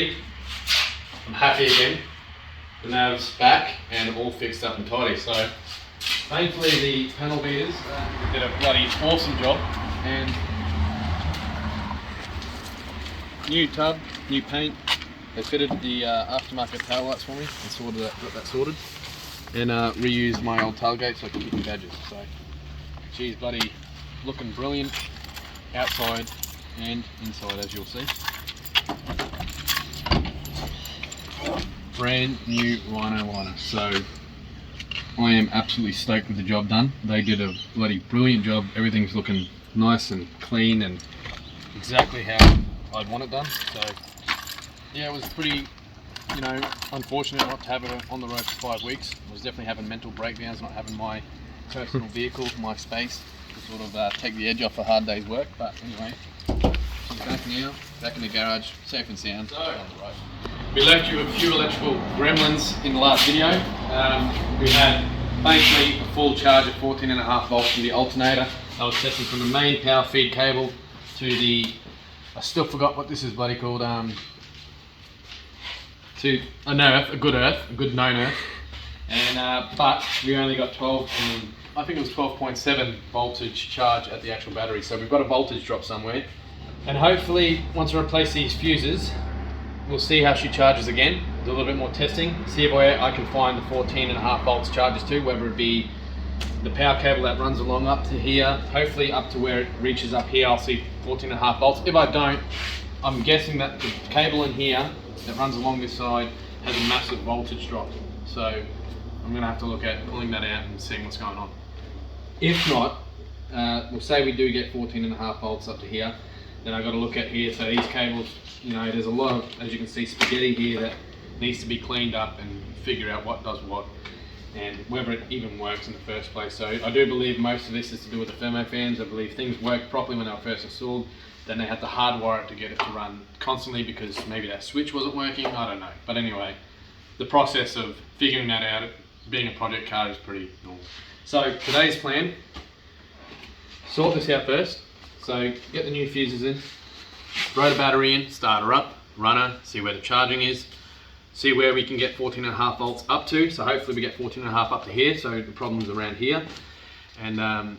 see, I'm happy again. The nav's back and all fixed up and tidy. So thankfully the panel beaters did a bloody awesome job, and new tub, new paint. They fitted the aftermarket tail lights for me and got that sorted, and reused my old tailgate so I can keep the badges. So geez, bloody looking brilliant outside and inside, as you'll see. Brand new Rhino liner. So I am absolutely stoked with the job done. They did a bloody brilliant job. Everything's looking nice and clean and exactly how I'd want it done. So yeah, it was pretty, unfortunate not to have it on the road for 5 weeks. I was definitely having mental breakdowns, not having my personal vehicle, my space to sort of take the edge off a hard day's work. But anyway, she's back now, back in the garage, safe and sound, on the road. We left you with a few electrical gremlins in the last video. We had thankfully a full charge of 14.5 volts from the alternator. I was testing from the main power feed cable to the, I still forgot what this is bloody called, to an earth, a good known earth. And but we only got 12, I think it was 12.7 voltage charge at the actual battery. So we've got a voltage drop somewhere. And hopefully once I replace these fuses, we'll see how she charges again, do a little bit more testing, see if I can find the 14.5 volts charges too, whether it be the power cable that runs along up to here, hopefully up to where it reaches up here, I'll see 14.5 volts. If I don't, I'm guessing that the cable in here that runs along this side has a massive voltage drop. So I'm gonna have to look at pulling that out and seeing what's going on. If not, we'll say we do get 14.5 volts up to here, then I've got to look at here. So these cables, there's a lot of, as you can see, spaghetti here that needs to be cleaned up and figure out what does what and whether it even works in the first place. So I do believe most of this is to do with the thermo fans. I believe things worked properly when they were first installed, then they had to hardwire it to get it to run constantly because maybe that switch wasn't working, I don't know. But anyway, the process of figuring that out, being a project car, is pretty normal. So today's plan, sort this out first. So get the new fuses in, throw the battery in, start her up, run her, see where the charging is, see where we can get 14.5 volts up to. So hopefully we get 14.5 up to here, so the problem's around here, and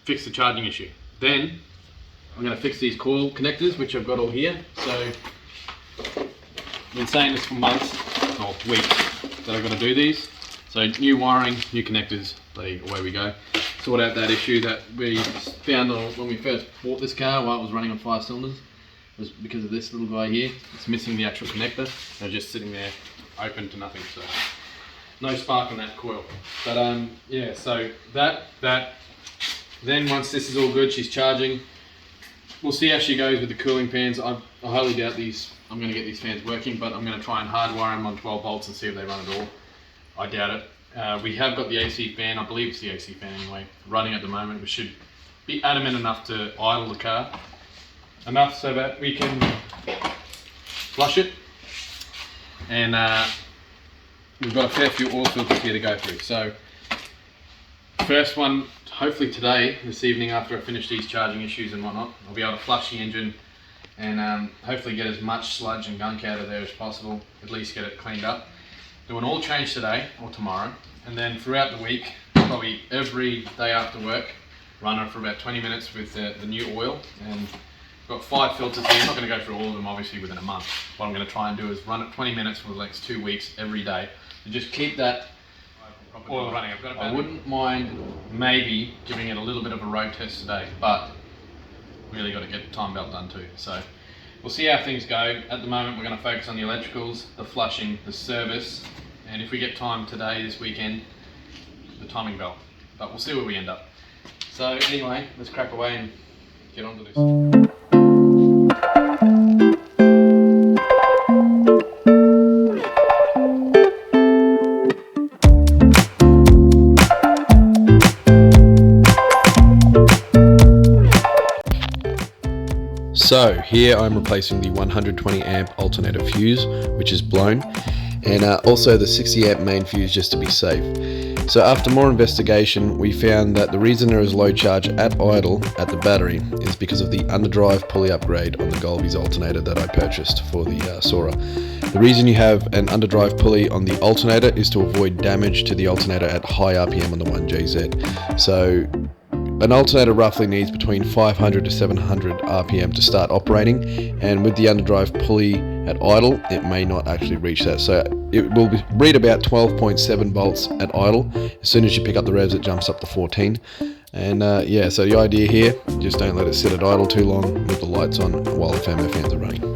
fix the charging issue. Then I'm going to fix these coil connectors, which I've got all here. So I've been saying this for months, or weeks, that I've got to do these. So new wiring, new connectors, away we go. Sort out that issue that we found when we first bought this car while it was running on 5 cylinders. It was because of this little guy here. It's missing the actual connector. They're just sitting there open to nothing, so no spark on that coil. But yeah, so that then once this is all good, she's charging, we'll see how she goes with the cooling fans. I highly doubt I'm going to get these fans working, but I'm going to try and hardwire them on 12 volts and see if they run at all. I doubt it. We have got the AC fan, I believe it's the AC fan anyway, running at the moment. We should be adamant enough to idle the car, enough so that we can flush it. And we've got a fair few oil filters here to go through. So first one, hopefully today, this evening, after I finish these charging issues and whatnot, I'll be able to flush the engine and hopefully get as much sludge and gunk out of there as possible, at least get it cleaned up. Do an oil change today or tomorrow, and then throughout the week, probably every day after work, run her for about 20 minutes with the new oil. And I've got 5 filters here. I'm not going to go through all of them obviously within a month. What I'm going to try and do is run it 20 minutes for the next 2 weeks every day to just keep that oil running. I wouldn't mind maybe giving it a little bit of a road test today, but really got to get the time belt done too. So we'll see how things go. At the moment we're going to focus on the electricals, the flushing, the service, and if we get time today, this weekend, the timing belt. But we'll see where we end up. So anyway, let's crack away and get on to this. So here I'm replacing the 120 amp alternator fuse, which is blown, and also the 60 amp main fuse just to be safe. So after more investigation, we found that the reason there is low charge at idle at the battery is because of the underdrive pulley upgrade on the Golby's alternator that I purchased for the Soarer. The reason you have an underdrive pulley on the alternator is to avoid damage to the alternator at high RPM on the 1JZ. So an alternator roughly needs between 500 to 700 RPM to start operating, and with the underdrive pulley at idle, it may not actually reach that. So it will read about 12.7 volts at idle. As soon as you pick up the revs, it jumps up to 14. And yeah, so the idea here, just don't let it sit at idle too long with the lights on while the thermo fans are running.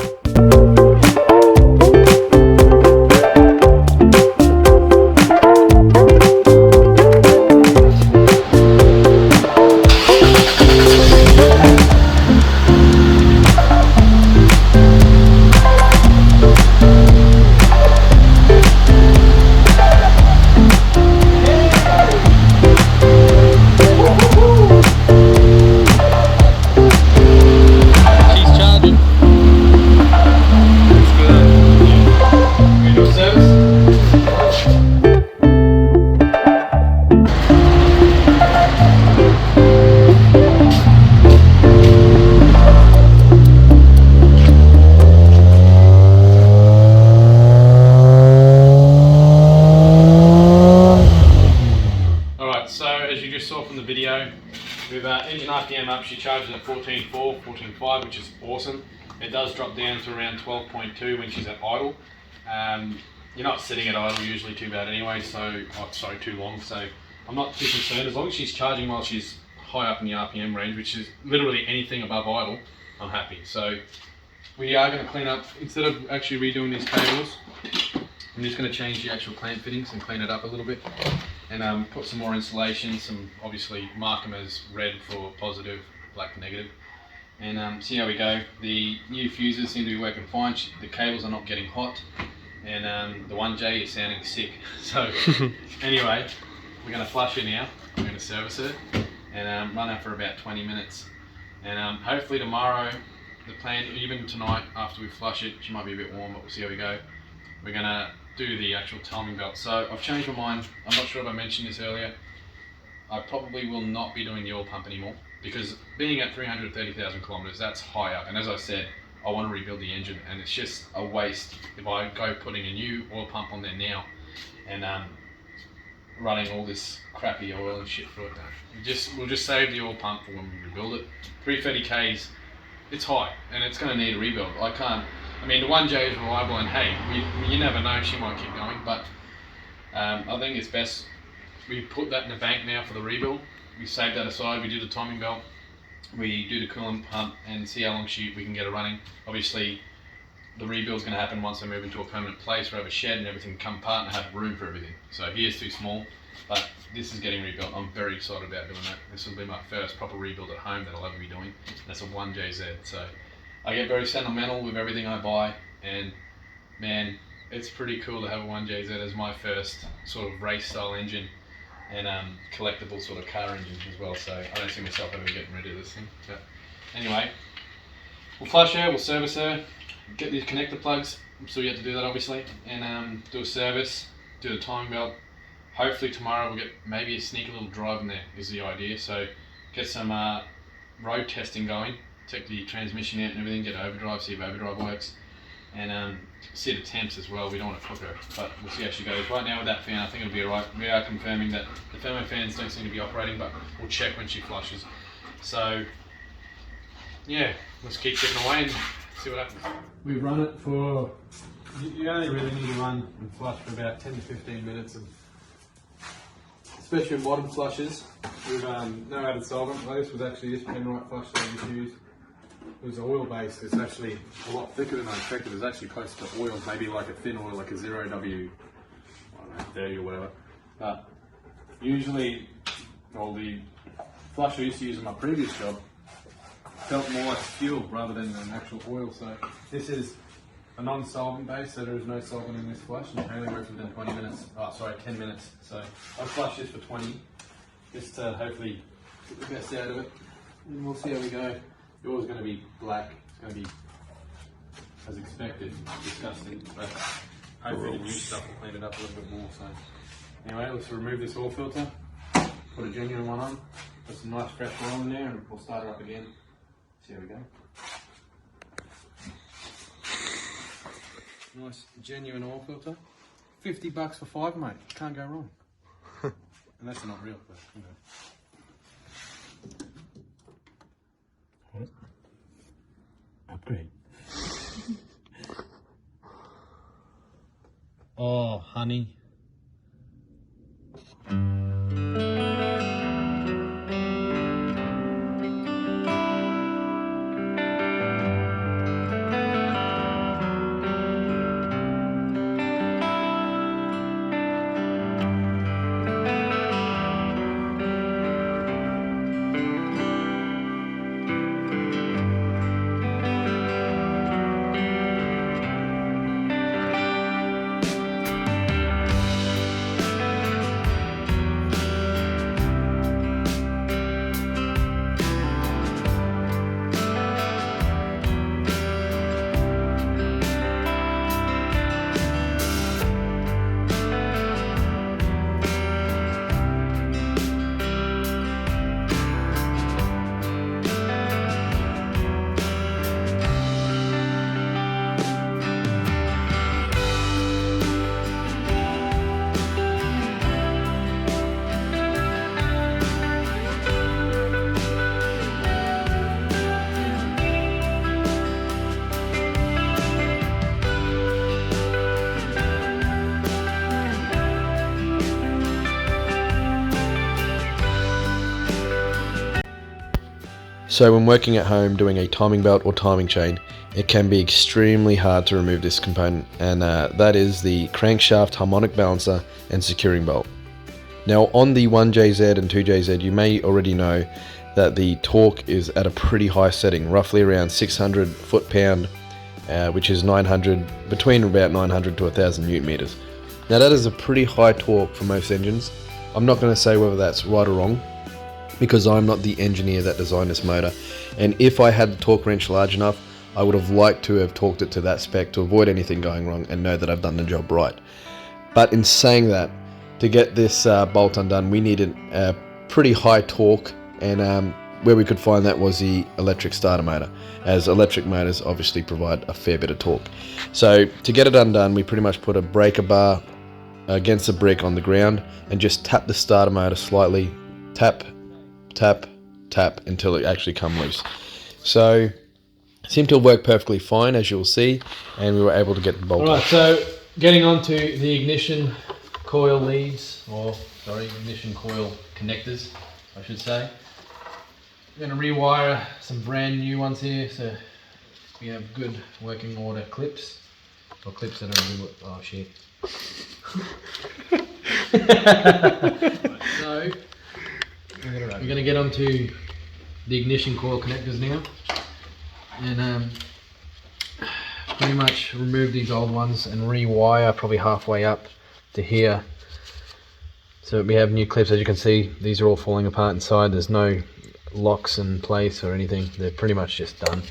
With engine RPM up, she charges at 14.4, 14.5, which is awesome. It does drop down to around 12.2 when she's at idle. You're not sitting at idle usually too bad anyway, so too long. So I'm not too concerned as long as she's charging while she's high up in the RPM range, which is literally anything above idle. I'm happy. So we are going to clean up instead of actually redoing these cables. I'm just going to change the actual clamp fittings and clean it up a little bit, and put some more insulation, obviously mark them as red for positive, black for negative, and see how we go. The new fuses seem to be working fine. The cables are not getting hot, and the 1J is sounding sick. So anyway, we're going to flush her now, we're going to service her, and run her for about 20 minutes. And hopefully tomorrow, the plan, even tonight after we flush it, she might be a bit warm, but we'll see how we go. We're going to do the actual timing belt. So I've changed my mind. I'm not sure if I mentioned this earlier. I probably will not be doing the oil pump anymore, because being at 330,000 kilometers, that's high up. And as I said, I want to rebuild the engine, and it's just a waste if I go putting a new oil pump on there now and running all this crappy oil and shit through it. We'll just save the oil pump for when we rebuild it. 330Ks, it's high and it's going to need a rebuild. I mean, the 1J is reliable, and hey, you never know, she might keep going, but I think it's best we put that in the bank now for the rebuild. We save that aside, we do the timing belt, we do the coolant pump, and see how long we can get it running. Obviously, the rebuild's going to happen once I move into a permanent place where I have a shed and everything come apart and I have room for everything. So here's too small, but this is getting rebuilt. I'm very excited about doing that. This will be my first proper rebuild at home that I'll ever be doing. That's a 1JZ, so I get very sentimental with everything I buy, and man, it's pretty cool to have a 1JZ as my first sort of race style engine and collectible sort of car engine as well. So I don't see myself ever getting rid of this thing. But anyway, we'll flush her, we'll service her, get these connector plugs, I'm still yet to do that obviously, and do a service, do the timing belt. Hopefully tomorrow we'll get maybe a sneaky little drive in there is the idea. So get some road testing going, take the transmission out and everything, get overdrive, see if overdrive works, and see the temps as well. We don't want to cook her, but we'll see how she goes. Right now with that fan, I think it'll be alright. We are confirming that the thermo fans don't seem to be operating, but we'll check when she flushes. So yeah, let's keep chipping away and see what happens. We run it for, you only really need to run and flush for about 10 to 15 minutes, especially in modern flushes with no added solvent. This was actually this Penrite flush that I just used. It was oil based. It's actually a lot thicker than I expected. It's actually close to oil, maybe like a thin oil, like a 0W, I don't know, 30 or whatever. But usually, well, the flush I used to use in my previous job felt more like fuel rather than an actual oil. So this is a non-solvent base, so there is no solvent in this flush, and it only works within 20 minutes. Oh, sorry, 10 minutes. So I'll flush this for 20, just to hopefully get the best out of it, and we'll see how we go. Yours is going to be black. It's going to be, as expected, disgusting, but hopefully the new stuff will clean it up a little bit more. So anyway, let's remove this oil filter, put a genuine one on, put some nice fresh oil in there, and we'll start her up again. See how we go. Nice genuine oil filter. $50 for 5, mate. Can't go wrong. Unless they're not real, but you know. Upgrade. Oh, honey. So when working at home doing a timing belt or timing chain, it can be extremely hard to remove this component, and that is the crankshaft harmonic balancer and securing bolt. Now on the 1JZ and 2JZ, you may already know that the torque is at a pretty high setting, roughly around 600 foot-pound, which is 900, between about 900 to 1000 newton meters. Now that is a pretty high torque for most engines. I'm not going to say whether that's right or wrong, because I'm not the engineer that designed this motor, and if I had the torque wrench large enough, I would have liked to have torqued it to that spec to avoid anything going wrong and know that I've done the job right. But in saying that, to get this bolt undone, we needed a pretty high torque, and where we could find that was the electric starter motor, as electric motors obviously provide a fair bit of torque. So to get it undone, we pretty much put a breaker bar against a brick on the ground and just tap the starter motor slightly, tap, tap, tap until it actually come loose. So it seemed to have worked perfectly fine, as you'll see, and we were able to get the bolt. Alright, so getting on to the ignition coil leads, or sorry, ignition coil connectors, I should say. I'm going to rewire some brand new ones here, so we have good working order clips, or clips that are really, oh shit. So we're going to get onto the ignition coil connectors now, and pretty much remove these old ones and rewire probably halfway up to here. So we have new clips. As you can see, these are all falling apart inside. There's no locks in place or anything. They're pretty much just done,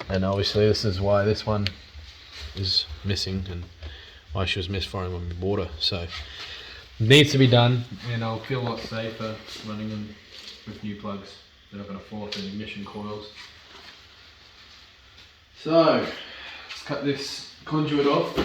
and obviously this is why this one is missing and why she was misfiring when we bought her. So it needs to be done, and I'll feel a lot safer running them with new plugs. They're not going to fall off the ignition coils. So let's cut this conduit off.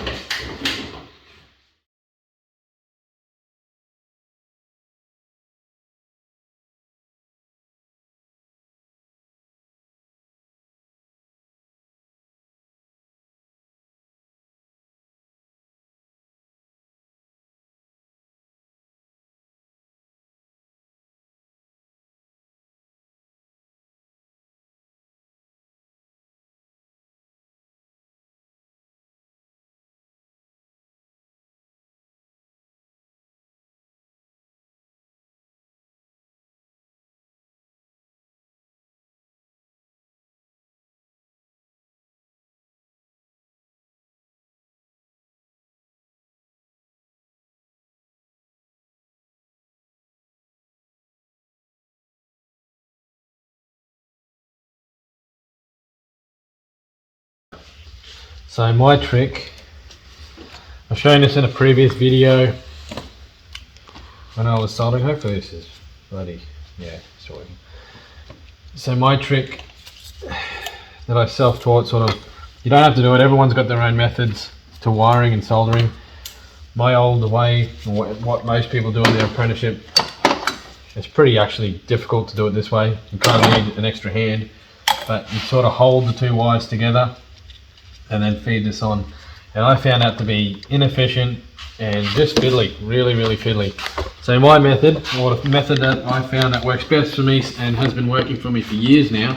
So my trick, I've shown this in a previous video when I was soldering. Hopefully this is bloody, yeah, it's working. So my trick that I self-taught, sort of, you don't have to do it, everyone's got their own methods to wiring and soldering, my old way, or what most people do in their apprenticeship, it's pretty actually difficult to do it this way. You kind of need an extra hand, but you sort of hold the two wires together and then feed this on. And I found that to be inefficient and just fiddly, really fiddly. So my method, or the method that I found that works best for me and has been working for me for years now,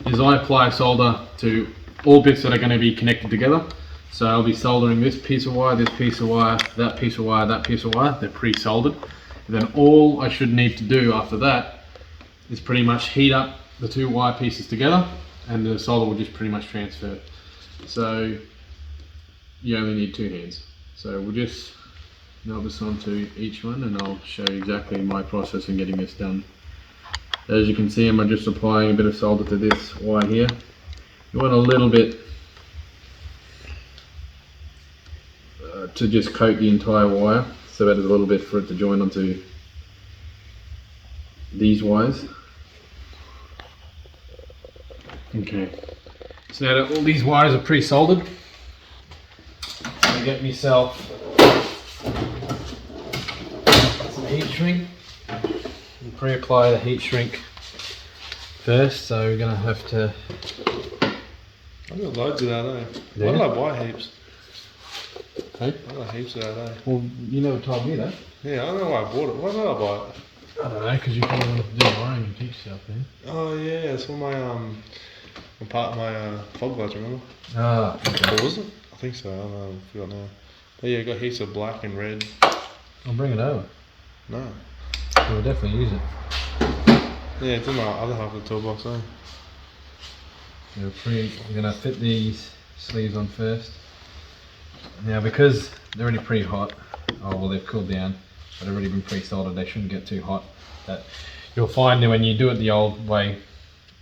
is I apply solder to all bits that are going to be connected together. So I'll be soldering this piece of wire, this piece of wire, that piece of wire, that piece of wire. They're pre-soldered. And then all I should need to do after that is pretty much heat up the two wire pieces together, and the solder will just pretty much transfer. So you only need two hands. So we'll just knob this onto each one, and I'll show you exactly my process in getting this done. As you can see, I'm just applying a bit of solder to this wire here. You want a little bit to just coat the entire wire, so that is a little bit for it to join onto these wires. Okay, so now that all these wires are pre-soldered, I'm going to get myself some heat shrink and pre-apply the heat shrink first. So we're going to have to... I've got loads of that, eh? Yeah. Why did I buy heaps? Hey? I got heaps of that, eh? Well, you never told me that. Yeah, I don't know why I bought it. Why did I buy it? I don't know, because you probably wanted to do wiring and teach yourself then. Oh yeah, it's for my fog lights, remember? Ah, okay. Or was it? I think so, I don't know, I forgot now. But yeah, I got heaps of black and red. I'll bring it over. No. We'll definitely use it. Yeah, it's in my other half of the toolbox, eh? We're going to fit these sleeves on first. Now, because they're already pretty hot, oh well, they've cooled down, but they've already been pre-soldered, they shouldn't get too hot. That you'll find that when you do it the old way,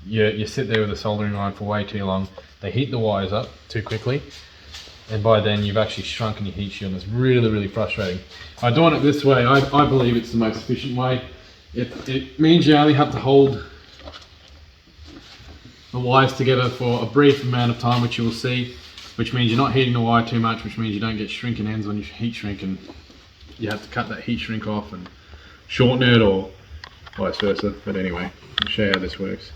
you sit there with a soldering iron for way too long. They heat the wires up too quickly, and by then you've actually shrunken your heat shield, and it's really frustrating. By doing it this way, I believe it's the most efficient way. It means you only have to hold the wires together for a brief amount of time, which you will see, which means you're not heating the wire too much, which means you don't get shrinking ends on your heat shrink, and you have to cut that heat shrink off and shorten it, or vice versa. But anyway, I'll show you how this works.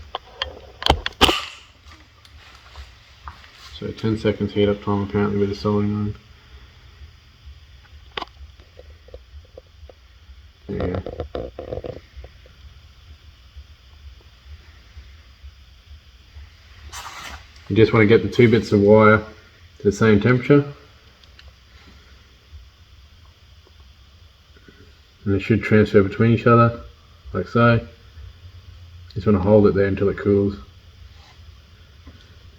So 10 seconds heat up time apparently with the soldering iron. There you go. You just want to get the two bits of wire to the same temperature, and they should transfer between each other like so. Just want to hold it there until it cools.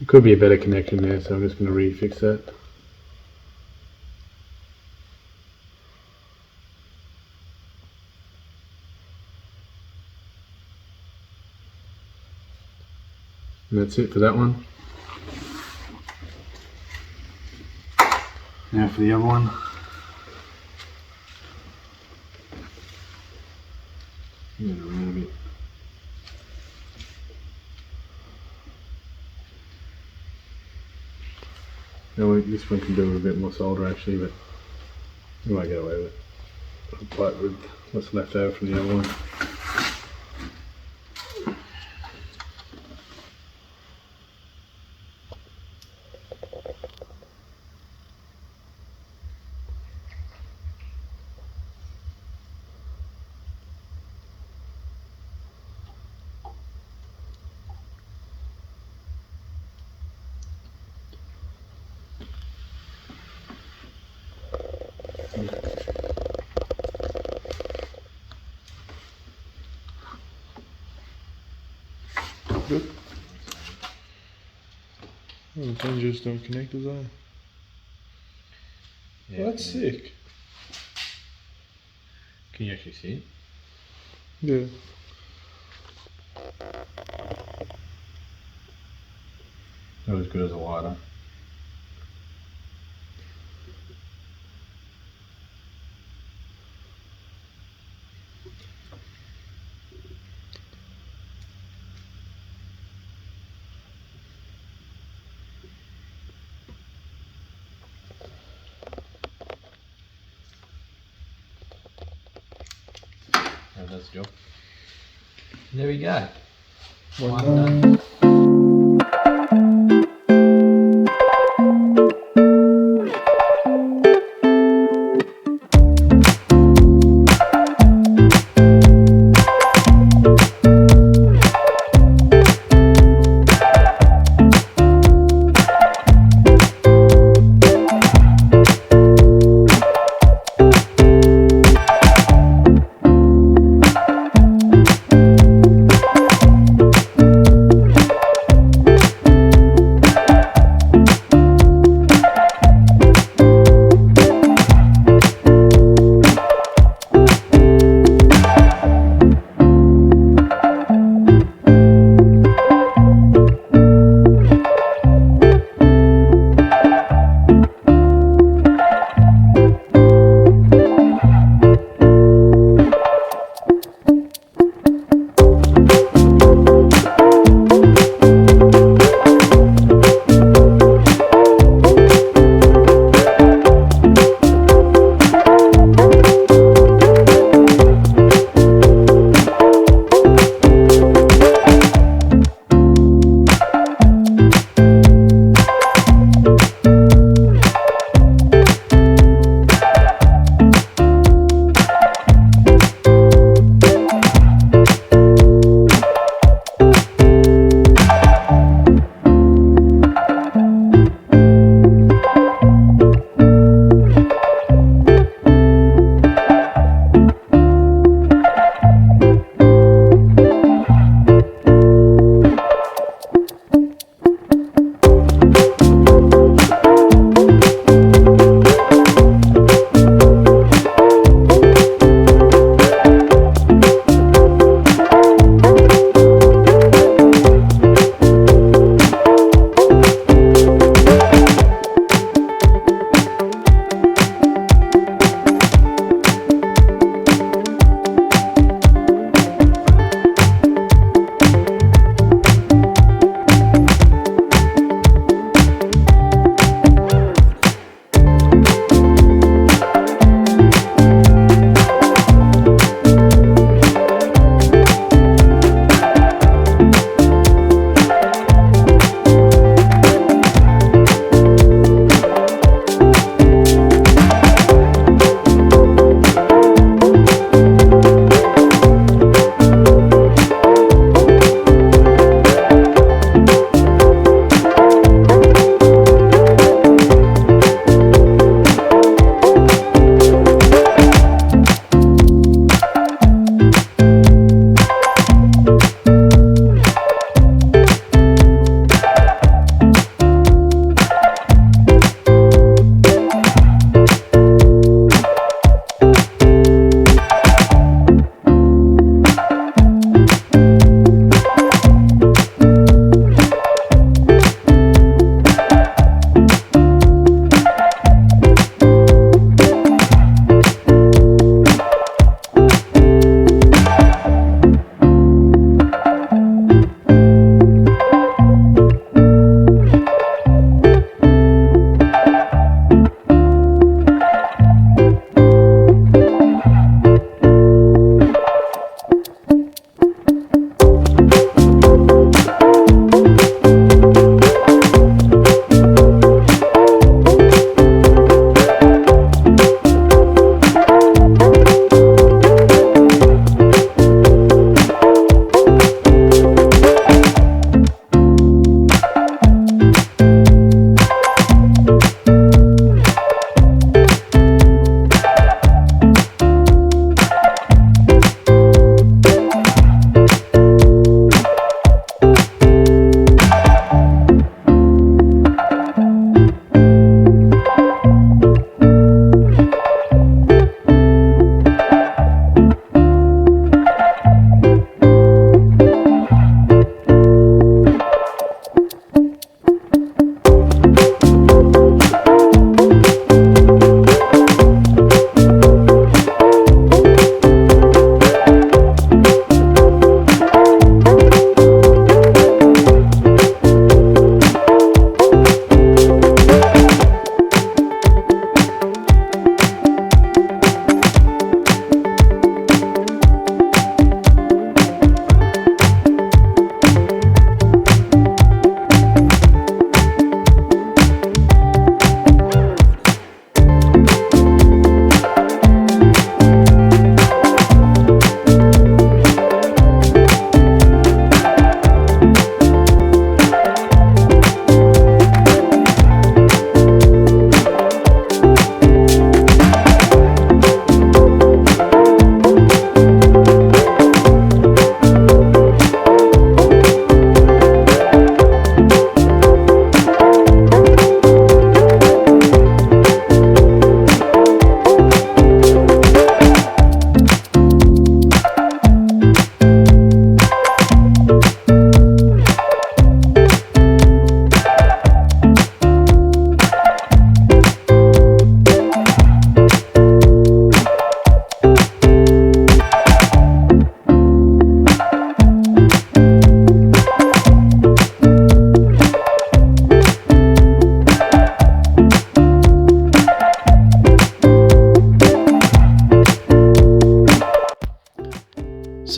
It could be a better connection there, so I'm just going to refix that. And that's it for that one. Now for the other one. Move it around a bit. No, this one can do with a bit more solder actually, but we might get away with it. I'll apply it with what's left over from the other one. Good. Oh, the hinges don't connect as well. Yeah, Well, that's sick. Can you actually see it? Yeah. Not as good as a wider. first job. There we go. One done.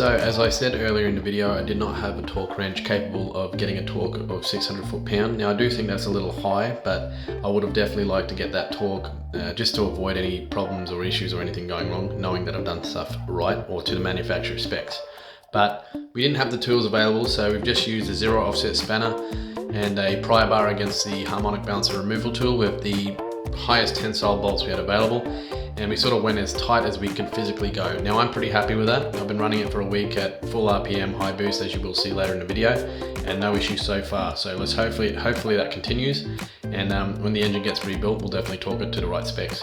So as I said earlier in the video, I did not have a torque wrench capable of getting a torque of 600 foot-pound. Now I do think that's a little high, but I would have definitely liked to get that torque just to avoid any problems or issues or anything going wrong, knowing that I've done stuff right or to the manufacturer's specs. But we didn't have the tools available, so we've just used a 0 offset spanner and a pry bar against the harmonic balancer removal tool with the highest tensile bolts we had available, and we sort of went as tight as we could physically go. Now I'm pretty happy with that. I've been running it for a week at full RPM, high boost, as you will see later in the video, and no issues so far. So let's hopefully that continues, and when the engine gets rebuilt, we'll definitely torque it to the right specs.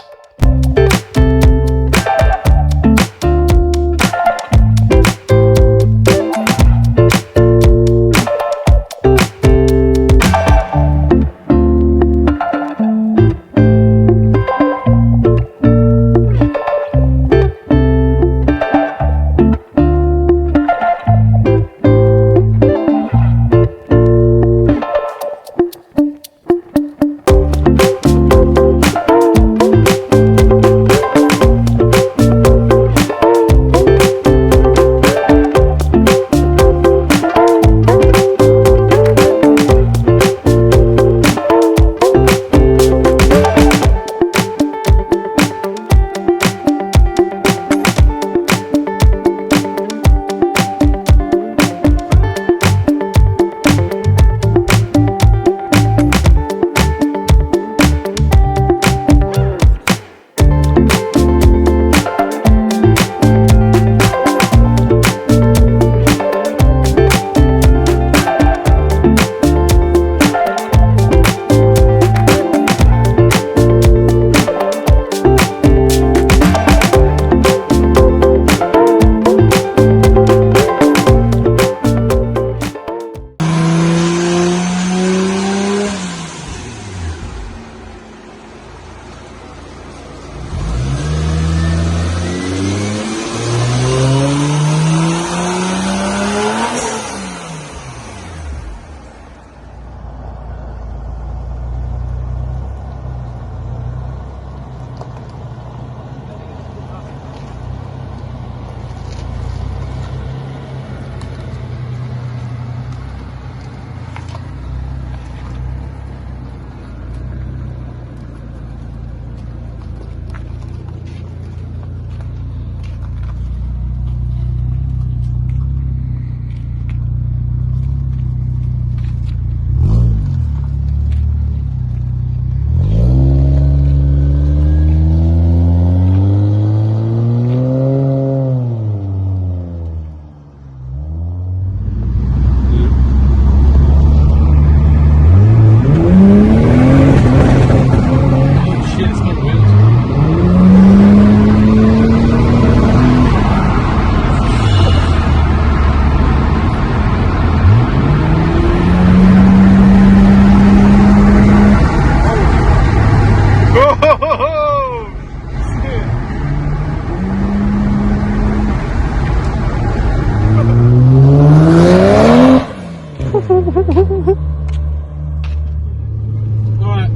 Alright,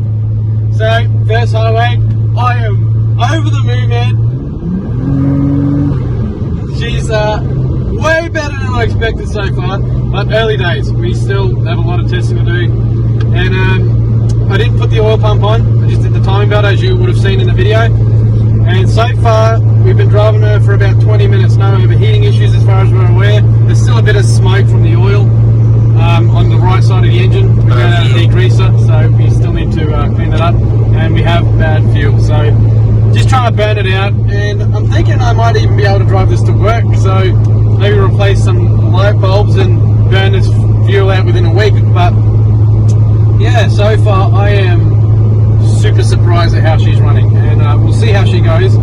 so first highway, I am over the moon, man. She's way better than I expected so far, but early days. We still have a lot of testing to do, and I didn't put the oil pump on, I just did the timing belt as you would have seen in the video, and so far we've been driving her for about 20 minutes, no overheating issues as far as we're aware. There's still a bit of smoke from the oil on the right side of the engine. We got out a degreaser, so we still need to clean that up, and we have bad fuel, so just trying to burn it out. And I'm thinking I might even be able to drive this to work, so maybe replace some light bulbs and burn this fuel out within a week. But yeah, so far I am super surprised at how she's running, and we'll see how she goes.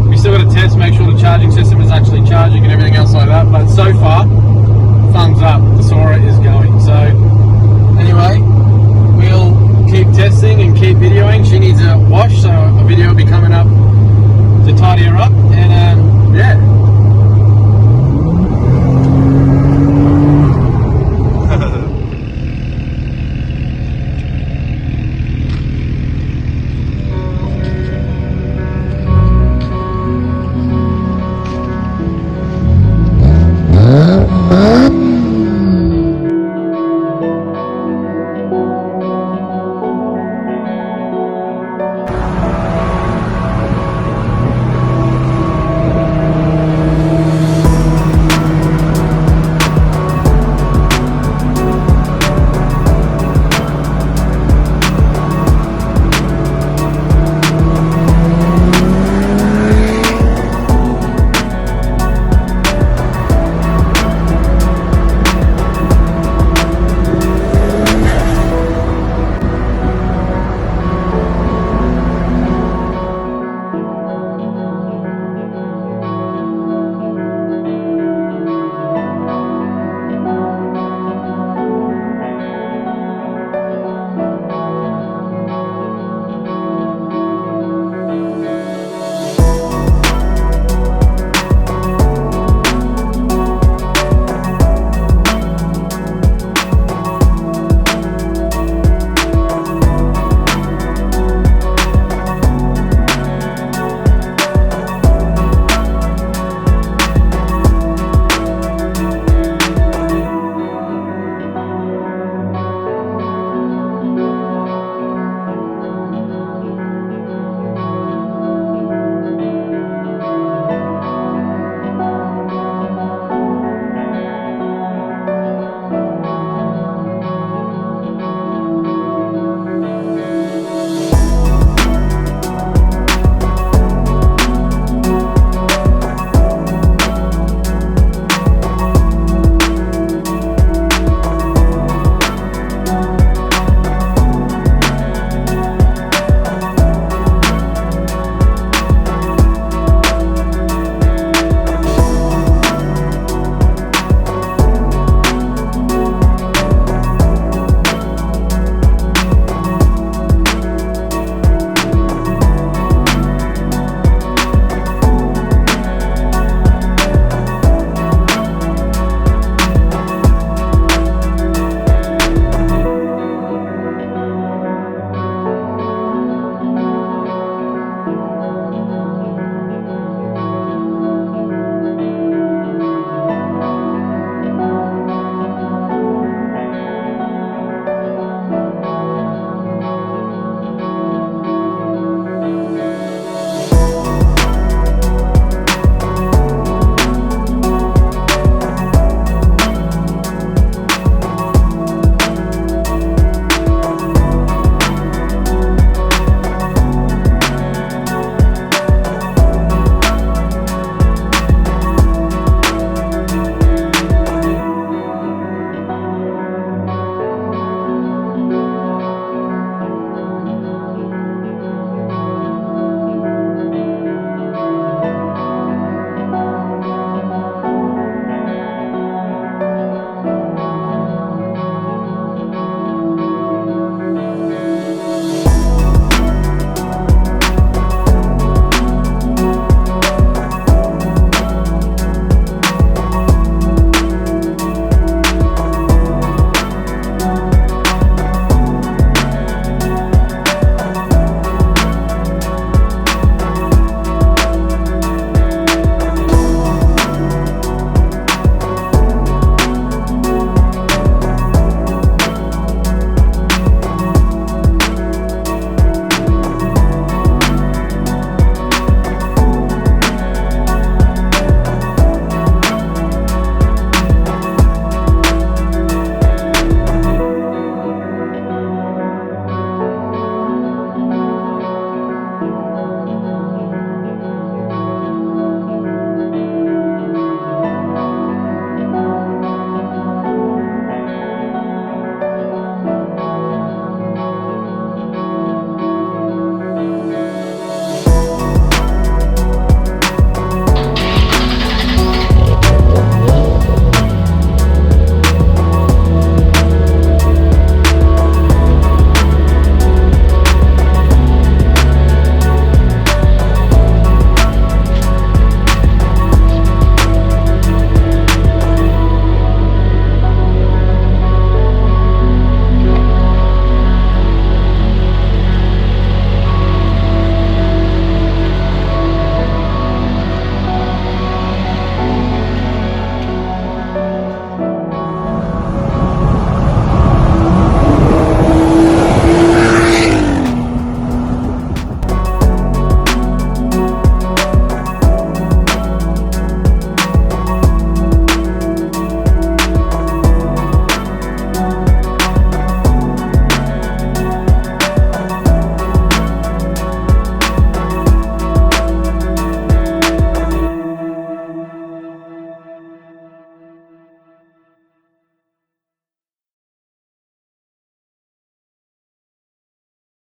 We still got to test, make sure the charging system is actually charging and everything else like that, but so far thumbs up, the Soarer is going. So anyway, we'll keep testing and keep videoing. She needs a wash, so a video will be coming up